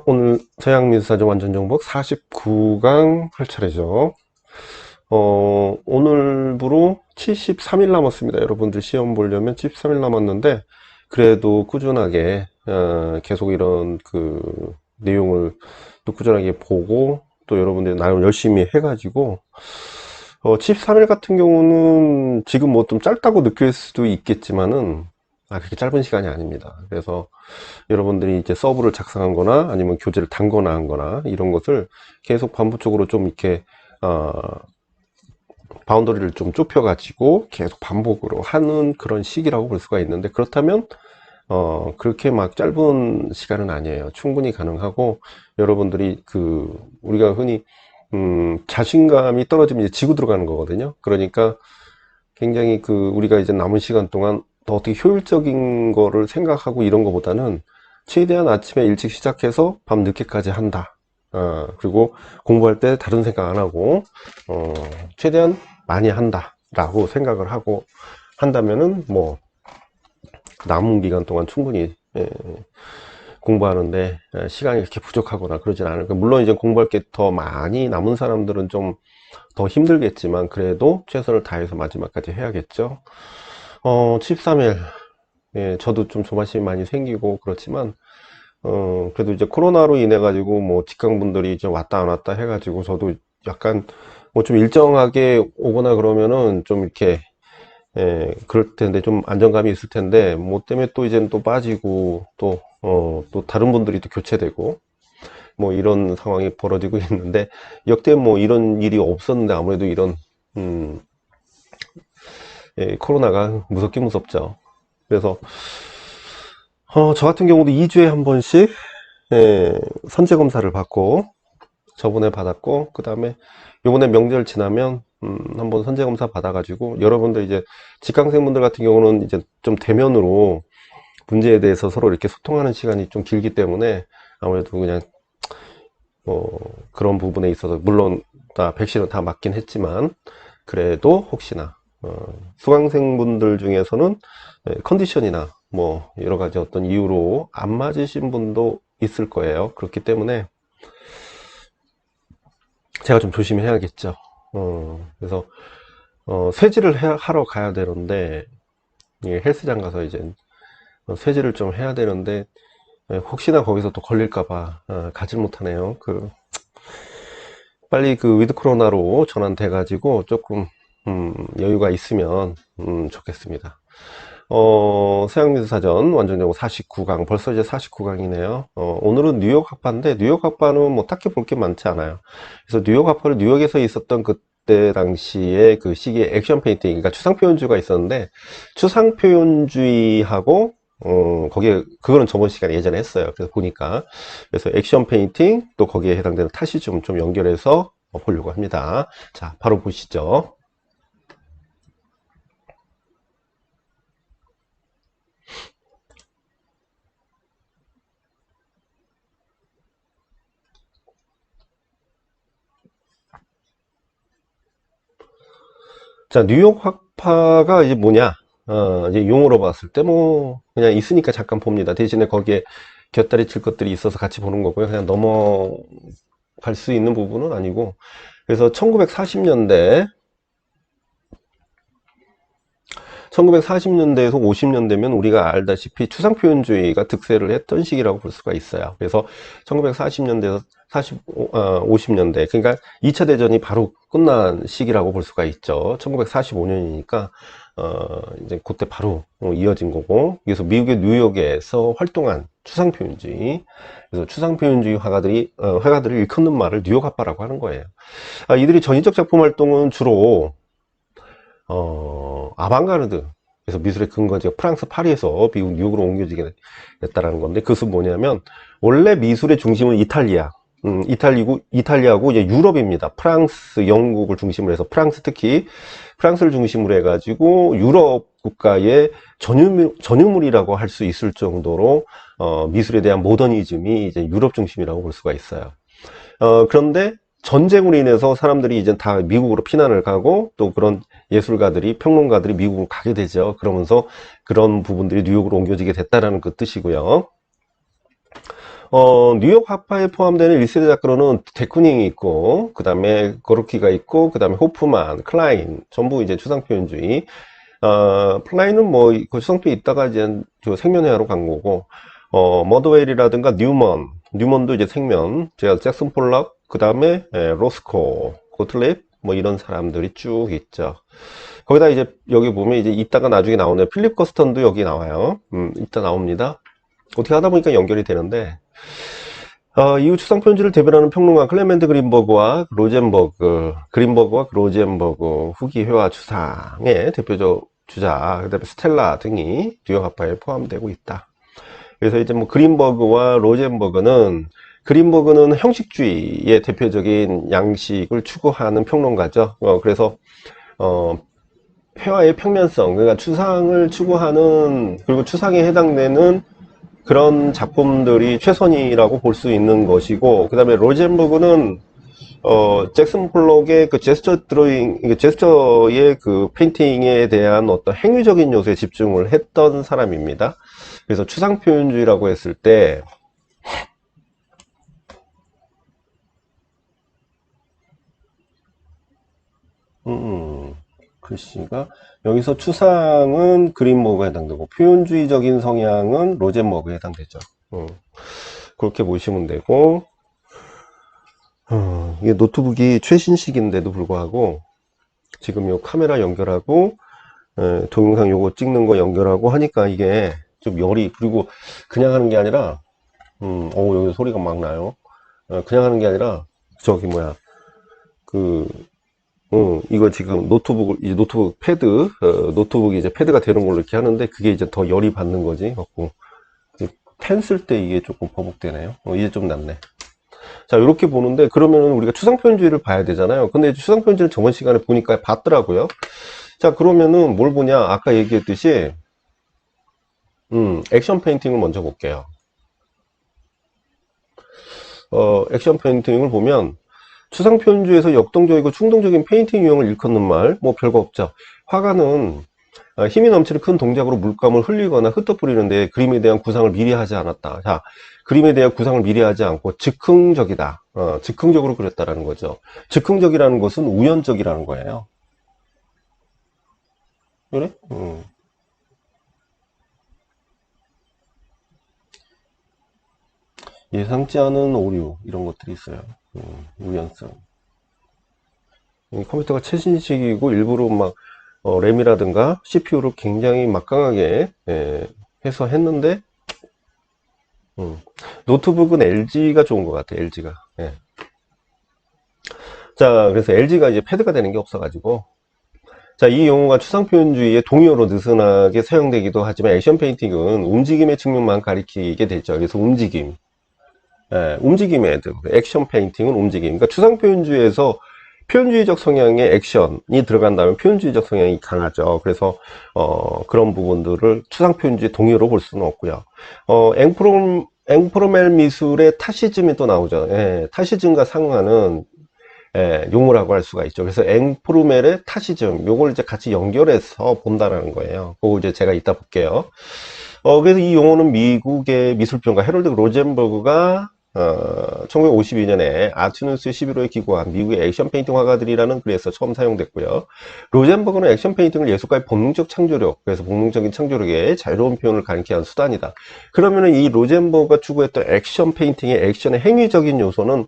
오늘 서양미술사전 완전정복 49강 할 차례죠. 오늘부로 73일 남았습니다. 여러분들 시험 보려면 73일 남았는데, 그래도 꾸준하게, 계속 이런 내용을 또 꾸준하게 보고, 또 여러분들이 나름 열심히 해가지고, 73일 같은 경우는 지금 뭐 좀 짧다고 느낄 수도 있겠지만은, 그렇게 짧은 시간이 아닙니다. 그래서 여러분들이 이제 서브를 작성한 거나 아니면 교재를 단거나 한 거나 이런 것을 계속 반복적으로 좀 이렇게, 어, 바운더리를 좀 좁혀 가지고 계속 반복으로 하는 그런 시기라고 볼 수가 있는데, 그렇다면 그렇게 막 짧은 시간은 아니에요. 충분히 가능하고, 여러분들이 우리가 흔히 자신감이 떨어지면 이제 지고 들어가는 거거든요. 그러니까 굉장히 우리가 이제 남은 시간 동안 더 어떻게 효율적인 거를 생각하고 이런 거보다는 최대한 아침에 일찍 시작해서 밤 늦게까지 한다. 그리고 공부할 때 다른 생각 안 하고, 최대한 많이 한다. 라고 생각을 하고 한다면은, 뭐, 남은 기간 동안 충분히, 공부하는데 시간이 이렇게 부족하거나 그러진 않을 거예요. 물론 이제 공부할 게 더 많이 남은 사람들은 좀 더 힘들겠지만, 그래도 최선을 다해서 마지막까지 해야겠죠. 13일. 예, 저도 좀 조바심이 많이 생기고 그렇지만, 그래도 이제 코로나로 인해 가지고 뭐 직장분들이 이제 왔다 안 왔다 해 가지고 저도 약간 뭐 좀 일정하게 오거나 그러면은 좀 이렇게, 그럴 텐데 좀 안정감이 있을 텐데, 뭐 때문에 또 이제는 또 빠지고 또 다른 분들이 또 교체되고 뭐 이런 상황이 벌어지고 있는데, 역대 뭐 이런 일이 없었는데 아무래도 이런, 음, 코로나가 무섭긴 무섭죠. 그래서 저 같은 경우도 2주에 한 번씩 선제 검사를 받고, 저번에 받았고, 그 다음에 요번에 명절 지나면 한번 선제 검사 받아가지고, 여러분들 이제 직강생분들 같은 경우는 이제 좀 대면으로 문제에 대해서 서로 이렇게 소통하는 시간이 좀 길기 때문에, 아무래도 그냥 그런 부분에 있어서 물론 다 백신은 다 맞긴 했지만, 그래도 혹시나 수강생분들 중에서는 컨디션이나 뭐 여러 가지 어떤 이유로 안 맞으신 분도 있을 거예요. 그렇기 때문에 제가 좀 조심해야겠죠. 그래서 쇠질을 하러 가야 되는데, 헬스장 가서 이제 쇠질을 좀 해야 되는데, 혹시나 거기서 또 걸릴까봐 가질 못하네요. 빨리 위드 코로나로 전환돼 가지고 조금 여유가 있으면 좋겠습니다. 서양미술사전 완전정보 49강, 벌써 이제 49강이네요. 오늘은 뉴욕 학파인데, 뉴욕 학파는 뭐 딱히 볼 게 많지 않아요. 그래서 뉴욕 학파를 뉴욕에서 있었던 그때 당시에 그 시기에 액션 페인팅, 그러니까 추상표현주의가 있었는데, 추상표현주의하고 거기에, 그거는 저번 시간에 예전에 했어요. 그래서 보니까. 그래서 액션 페인팅, 또 거기에 해당되는 타시즘 좀 연결해서 보려고 합니다. 자, 바로 보시죠. 자, 뉴욕 학파가 이제 뭐냐? 이제 용어로 봤을 때 뭐, 그냥 있으니까 잠깐 봅니다. 대신에 거기에 곁다리 칠 것들이 있어서 같이 보는 거고요. 그냥 넘어갈 수 있는 부분은 아니고. 그래서 1940년대, 1940년대에서 50년대면 우리가 알다시피 추상표현주의가 득세를 했던 시기라고 볼 수가 있어요. 그래서 1940년대에서 50년대, 그러니까 2차 대전이 바로 끝난 시기라고 볼 수가 있죠. 1945년이니까, 이제 그때 바로 이어진 거고, 그래서 미국의 뉴욕에서 활동한 추상표현주의, 그래서 추상표현주의 화가들이 일컫는 말을 뉴욕 아빠라고 하는 거예요. 이들이 전위적 작품 활동은 주로 아방가르드, 그래서 미술의 근거지가 프랑스 파리에서 미국 뉴욕으로 옮겨지게 됐다라는 건데, 그것은 뭐냐면 원래 미술의 중심은 이탈리아, 이탈리아고 이제 유럽입니다. 프랑스, 영국을 중심으로 해서, 프랑스, 특히 프랑스를 중심으로 해가지고 유럽 국가의 전유물이라고 할 수 있을 정도로 미술에 대한 모더니즘이 이제 유럽 중심이라고 볼 수가 있어요. 그런데 전쟁으로 인해서 사람들이 이제 다 미국으로 피난을 가고, 또 그런 예술가들이, 평론가들이 미국으로 가게 되죠. 그러면서 그런 부분들이 뉴욕으로 옮겨지게 됐다라는 그 뜻이고요. 뉴욕 화파에 포함되는 1세대 작가로는 데쿠닝이 있고, 그 다음에 거루키가 있고, 그 다음에 호프만, 클라인, 전부 이제 추상표현주의. 플라인은 뭐, 그 추상표에 있다가 이제 저 생면회화로 간 거고, 머더웰이라든가 뉴먼도 이제 생면, 제가 잭슨 폴락, 그 다음에 로스코, 고틀립, 뭐 이런 사람들이 쭉 있죠. 거기다 이제 여기 보면 이제 이따가 나중에 나오는 필립 커스턴도 여기 나와요. 이따 나옵니다. 어떻게 하다 보니까 연결이 되는데, 이후 추상표현주의를 대변하는 평론가 클레멘트 그린버그와 로젠버그 후기 회화 추상의 대표적 주자, 그 다음에 스텔라 등이 뉴욕 화파에 포함되고 있다. 그래서 이제 뭐 그린버그와 로젠버그는 형식주의의 대표적인 양식을 추구하는 평론가죠. 그래서 회화의 평면성, 그러니까 추상을 추구하는, 그리고 추상에 해당되는 그런 작품들이 최선이라고 볼 수 있는 것이고, 그 다음에 로젠버그는 잭슨 폴록의 그 제스처 드로잉, 제스처의 그 페인팅에 대한 어떤 행위적인 요소에 집중을 했던 사람입니다. 그래서 추상표현주의라고 했을 때, 글씨가, 여기서 추상은 그린버그에 해당되고, 표현주의적인 성향은 로젠버그에 해당되죠. 그렇게 보시면 되고, 이게 노트북이 최신식인데도 불구하고, 지금 요 카메라 연결하고, 동영상 요거 찍는 거 연결하고 하니까 이게 좀 열이, 그리고 그냥 하는 게 아니라, 여기 소리가 막 나요. 그냥 하는 게 아니라, 저기 뭐야, 이거 지금 노트북 패드, 노트북이 이제 패드가 되는 걸로 이렇게 하는데, 그게 이제 더 열이 받는 거지. 갖고, 펜 쓸 때 이게 조금 버벅대네요. 이제 좀 낫네. 자, 이렇게 보는데, 그러면은 우리가 추상표현주의를 봐야 되잖아요. 근데 추상표현주의를 저번 시간에 보니까 봤더라고요. 자, 그러면은 뭘 보냐? 아까 얘기했듯이, 액션 페인팅을 먼저 볼게요. 액션 페인팅을 보면, 추상표현주의에서 역동적이고 충동적인 페인팅 유형을 일컫는 말, 뭐 별거 없죠. 화가는 힘이 넘치는 큰 동작으로 물감을 흘리거나 흩어뿌리는데 그림에 대한 구상을 미리 하지 않았다. 자, 그림에 대한 구상을 미리 하지 않고 즉흥적이다. 즉흥적으로 그렸다라는 거죠. 즉흥적이라는 것은 우연적이라는 거예요. 그래? 예상치 않은 오류, 이런 것들이 있어요. 우연성. 컴퓨터가 최신식이고 일부러 막 램이라든가 CPU를 굉장히 막강하게 해서 했는데, 노트북은 LG가 좋은 것 같아요. LG가. 자, 그래서 LG가 이제 패드가 되는 게 없어가지고, 자, 이 용어가 추상표현주의의 동의어로 느슨하게 사용되기도 하지만 액션 페인팅은 움직임의 측면만 가리키게 되죠. 그래서 움직임. 움직임의 액션 페인팅은 움직임. 그러니까 추상표현주의에서 표현주의적 성향의 액션이 들어간다면 표현주의적 성향이 강하죠. 그래서 그런 부분들을 추상표현주의 동의어로 볼 수는 없고요. 앵프로멜 미술의 타시즘이 또 나오죠. 타시즘과 상응하는 용어라고 할 수가 있죠. 그래서 앵프로멜의 타시즘, 요걸 이제 같이 연결해서 본다라는 거예요. 그거 이제 제가 이따 볼게요. 그래서 이 용어는 미국의 미술평가 헤럴드 로젠버그가 1952년에 아트뉴스 11호에 기고한 미국의 액션 페인팅 화가들이라는 글에서 처음 사용됐고요. 로젠버그는 액션 페인팅을 예술가의 본능적 창조력, 그래서 본능적인 창조력의 자유로운 표현을 가리키는 수단이다. 그러면은 이 로젠버그가 추구했던 액션 페인팅의 액션의 행위적인 요소는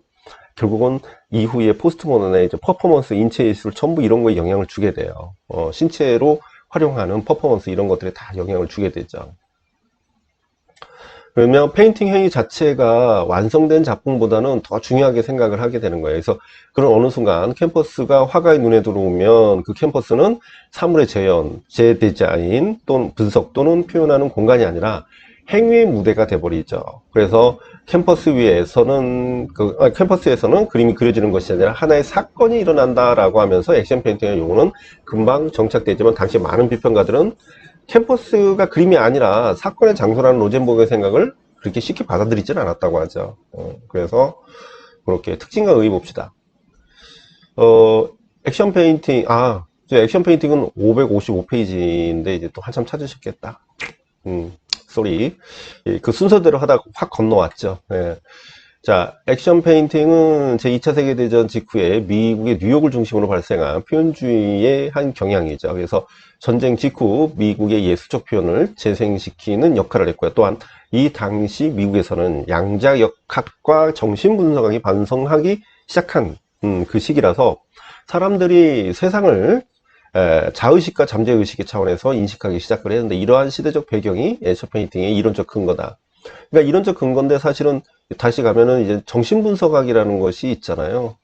결국은 이후에 포스트모던의 이제 퍼포먼스, 인체 예술 전부 이런 거에 영향을 주게 돼요. 신체로 활용하는 퍼포먼스 이런 것들에 다 영향을 주게 되죠. 그러면 페인팅 행위 자체가 완성된 작품보다는 더 중요하게 생각을 하게 되는 거예요. 그래서 그런 어느 순간 캠퍼스가 화가의 눈에 들어오면 그 캠퍼스는 사물의 재현, 재디자인 또는 분석 또는 표현하는 공간이 아니라 행위의 무대가 돼버리죠. 그래서 캠퍼스에서는 그림이 그려지는 것이 아니라 하나의 사건이 일어난다라고 하면서 액션 페인팅의 용어는 금방 정착되지만 당시 많은 비평가들은 캠퍼스가 그림이 아니라 사건의 장소라는 로젠버그의 생각을 그렇게 쉽게 받아들이진 않았다고 하죠. 그래서 그렇게 특징과 의의 봅시다. 액션 페인팅, 액션 페인팅은 555페이지인데 이제 또 한참 찾으셨겠다. 쏘리. 그 순서대로 하다가 확 건너왔죠. 예. 자, 액션 페인팅은 제2차 세계대전 직후에 미국의 뉴욕을 중심으로 발생한 표현주의의 한 경향이죠. 그래서 전쟁 직후 미국의 예술적 표현을 재생시키는 역할을 했고요. 또한 이 당시 미국에서는 양자역학과 정신분석학이 반성하기 시작한 그 시기라서 사람들이 세상을 자의식과 잠재의식의 차원에서 인식하기 시작을 했는데, 이러한 시대적 배경이 액션 페인팅의 이론적 근거다. 그러니까 이론적 근거인데, 사실은 다시 가면은 이제 정신분석학이라는 것이 있잖아요.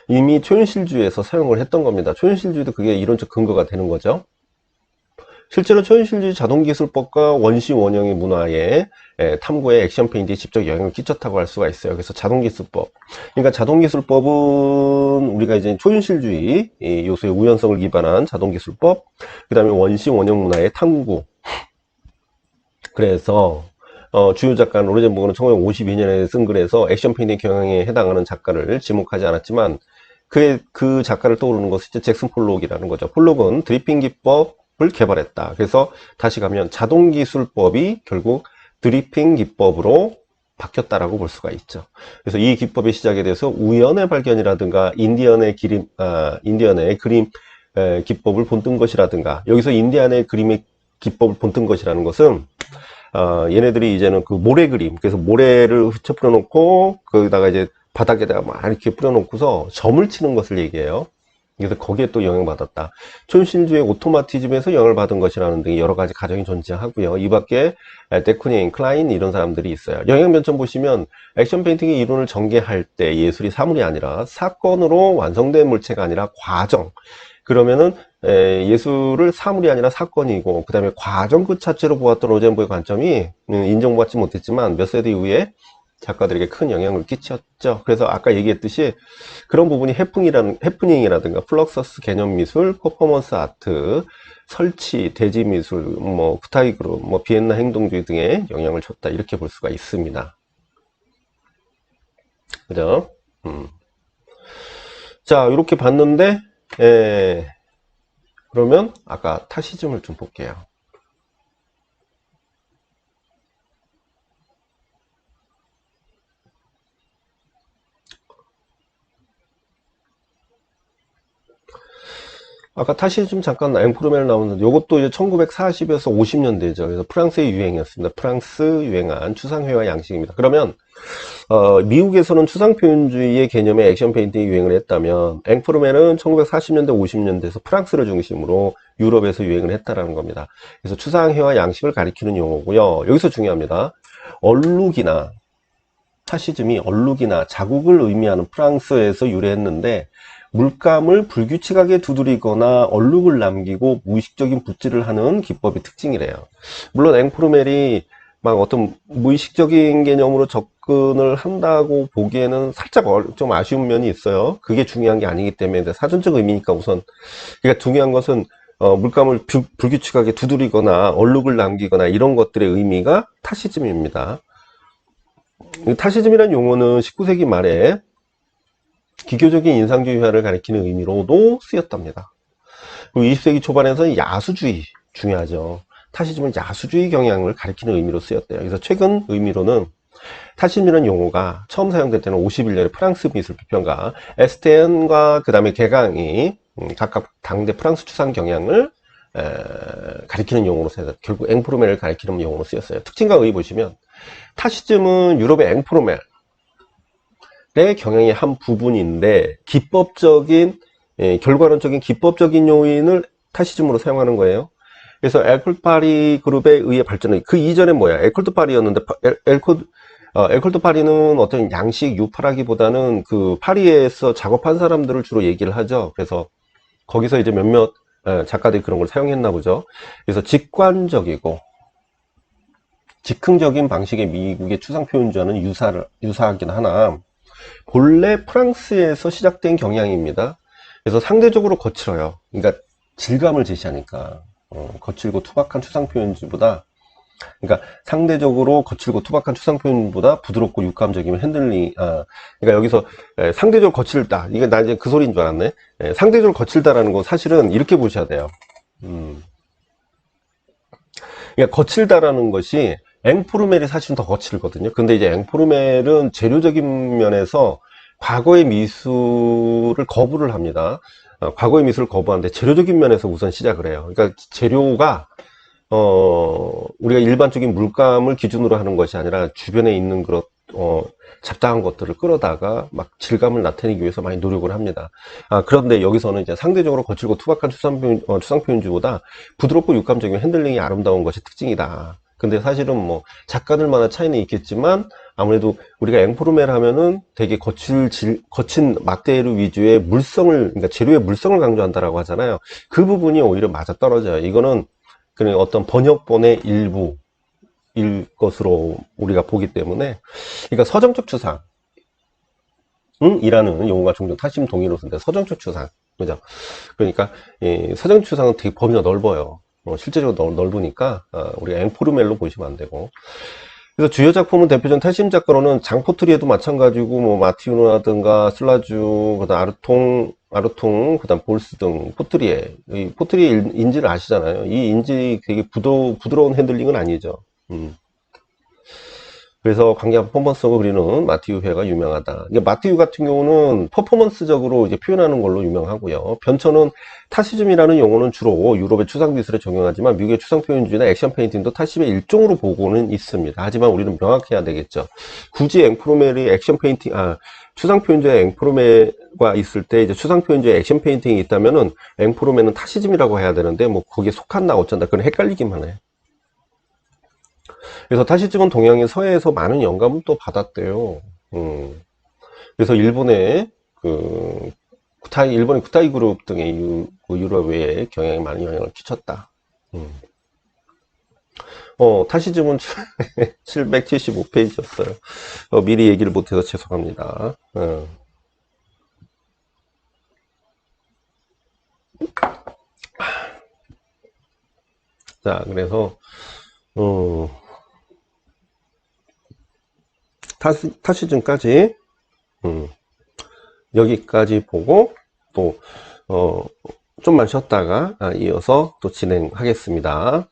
이미 초현실주의에서 사용을 했던 겁니다. 초현실주의도 그게 이론적 근거가 되는 거죠. 실제로 초현실주의 자동기술법과 원시 원형의 문화에 탐구에 액션 페인팅이 직접 영향을 끼쳤다고 할 수가 있어요. 그래서 자동기술법, 그러니까 자동기술법은 우리가 이제 초현실주의 요소의 우연성을 기반한 자동기술법, 그 다음에 원시 원형 문화의 탐구. 그래서 주요 작가는 로젠버그는 1952년에 쓴 글에서 액션 페인팅 경향에 해당하는 작가를 지목하지 않았지만, 그 작가를 떠오르는 것이 이제 잭슨 폴록이라는 거죠. 폴록은 드리핑 기법을 개발했다. 그래서 다시 가면 자동기술법이 결국 드리핑 기법으로 바뀌었다라고 볼 수가 있죠. 그래서 이 기법의 시작에 대해서 우연의 발견이라든가 인디언의 그림 기법을 본뜬 것이라든가, 여기서 인디언의 그림의 기법을 본뜬 것이라는 것은 얘네들이 이제는 그 모래 그림, 그래서 모래를 흩쳐 뿌려놓고 거기다가 이제 바닥에다가 막 이렇게 뿌려놓고서 점을 치는 것을 얘기해요. 그래서 거기에 또 영향받았다. 초현실주의 오토마티즘에서 영향을 받은 것이라는 등의 여러 가지 가정이 존재하고요. 이 밖에 데쿠닝, 클라인 이런 사람들이 있어요. 영향면점 보시면 액션 페인팅의 이론을 전개할 때 예술이 사물이 아니라 사건으로 완성된 물체가 아니라 과정. 그러면은 예술을 사물이 아니라 사건이고, 그 다음에 과정 그 자체로 보았던 로젠버의 관점이 인정받지 못했지만 몇 세대 이후에 작가들에게 큰 영향을 끼쳤죠. 그래서 아까 얘기했듯이 그런 부분이 해프닝이라든가 플럭서스 개념 미술, 퍼포먼스 아트, 설치, 대지 미술, 뭐 구타이 그룹, 뭐 비엔나 행동주의 등에 영향을 줬다, 이렇게 볼 수가 있습니다. 그죠? 자, 이렇게 봤는데, 그러면 아까 타시즘을 좀 볼게요. 아까 타시즘 잠깐 앵프르멜 나오는데, 요것도 이제 1940에서 50년대죠. 그래서 프랑스의 유행이었습니다. 프랑스 유행한 추상회화 양식입니다. 그러면 미국에서는 추상표현주의의 개념의 액션 페인팅이 유행을 했다면, 앵프르멜은 1940년대 50년대에서 프랑스를 중심으로 유럽에서 유행을 했다라는 겁니다. 그래서 추상회화 양식을 가리키는 용어고요. 여기서 중요합니다. 얼룩이나 타시즘이 얼룩이나 자국을 의미하는 프랑스에서 유래했는데, 물감을 불규칙하게 두드리거나 얼룩을 남기고 무의식적인 붓질을 하는 기법이 특징이래요. 물론 앵프르멜이 막 어떤 무의식적인 개념으로 접근을 한다고 보기에는 살짝 좀 아쉬운 면이 있어요. 그게 중요한 게 아니기 때문에, 사전적 의미니까 우선. 그러니까 중요한 것은 물감을 불규칙하게 두드리거나 얼룩을 남기거나 이런 것들의 의미가 타시즘입니다. 타시즘이라는 용어는 19세기 말에 기교적인 인상주의화를 가리키는 의미로도 쓰였답니다. 그리고 20세기 초반에서는 야수주의, 중요하죠. 타시즘은 야수주의 경향을 가리키는 의미로 쓰였대요. 그래서 최근 의미로는 타시즘이라는 용어가 처음 사용될 때는 51년에 프랑스 미술 비평가 에스테은과 그 다음에 개강이 각각 당대 프랑스 추상 경향을 가리키는 용어로 쓰여서 결국 앵프로멜을 가리키는 용어로 쓰였어요. 특징과 의의 보시면 타시즘은 유럽의 앵프로멜 의 경향의 한 부분인데, 기법적인 결과론적인 기법적인 요인을 타시즘으로 사용하는 거예요. 그래서 엘콜 파리 그룹에 의해 발전을, 그 이전에 뭐야, 엘콜 드 파리였는데, 엘콜 드 파리는 어떤 양식 유파라기보다는 그 파리에서 작업한 사람들을 주로 얘기를 하죠. 그래서 거기서 이제 몇몇 작가들이 그런 걸 사용했나 보죠. 그래서 직관적이고 즉흥적인 방식의 미국의 추상 표현주와는 유사하긴 하나, 본래 프랑스에서 시작된 경향입니다. 그래서 상대적으로 거칠어요. 그러니까 질감을 제시하니까 거칠고 투박한 추상 표현주보다, 그러니까 상대적으로 거칠고 투박한 추상 표현보다 부드럽고 육감적이면 그러니까 여기서 상대적으로 거칠다, 이게 나 이제 그 소리인 줄 알았네. 상대적으로 거칠다라는 거 사실은 이렇게 보셔야 돼요. 그러니까 거칠다라는 것이 앵포르멜이 사실은 더 거칠거든요. 근데 이제 앵포르멜은 재료적인 면에서 과거의 미술을 거부를 합니다. 과거의 미술을 거부하는데 재료적인 면에서 우선 시작을 해요. 그러니까 재료가 우리가 일반적인 물감을 기준으로 하는 것이 아니라 주변에 있는 그런 잡다한 것들을 끌어다가 막 질감을 나타내기 위해서 많이 노력을 합니다. 그런데 여기서는 이제 상대적으로 거칠고 투박한 추상 표현주보다 부드럽고 육감적인 핸들링이 아름다운 것이 특징이다. 근데 사실은 뭐 작가들마다 차이는 있겠지만 아무래도 우리가 앵포르멜 하면은 되게 거친 막대류 위주의 물성을, 그러니까 재료의 물성을 강조한다라고 하잖아요. 그 부분이 오히려 맞아 떨어져요. 이거는 그냥 어떤 번역본의 일부일 것으로 우리가 보기 때문에, 그러니까 서정적 추상 이라는 용어가 종종 타심 동의로 쓰는데 서정적 추상, 그죠? 그러니까 서정적 추상은 되게 범위가 넓어요. 실제적으로 넓으니까 우리가 앵포르멜로 보시면 안 되고. 그래서 주요 작품은 대표적인 탈심 작가로는 장포트리에도 마찬가지고 뭐 마티우노라든가 슬라주, 그다음 아르통, 그다음 볼스 등 포트리에, 이 포트리에 인지를 아시잖아요. 이 인지 되게 부드러운 핸들링은 아니죠. 그래서 강력한 퍼포먼스를 그리는 마티우 회가 유명하다. 이게 마티우 같은 경우는 퍼포먼스적으로 이제 표현하는 걸로 유명하고요. 변천은 타시즘이라는 용어는 주로 유럽의 추상 미술에 적용하지만 미국의 추상 표현주의나 액션 페인팅도 타시즘의 일종으로 보고는 있습니다. 하지만 우리는 명확해야 되겠죠. 굳이 앵프로멜이 액션 페인팅, 추상 표현주의 앵프로멜과 있을 때 이제 추상 표현주의 액션 페인팅이 있다면은 앵프로멜은 타시즘이라고 해야 되는데 뭐 거기에 속한다 어쩐다 그건 헷갈리기만 해. 그래서 타시즘은 동양의 서해에서 많은 영감을 또 받았대요. 그래서 일본의 일본의 쿠타이 그룹 등의 유럽에 경향에 많은 영향을 끼쳤다. 타시즘은 775페이지였어요. 미리 얘기를 못해서 죄송합니다. 자, 그래서 타시즘까지 여기까지 보고 또 좀만 쉬었다가 이어서 또 진행하겠습니다.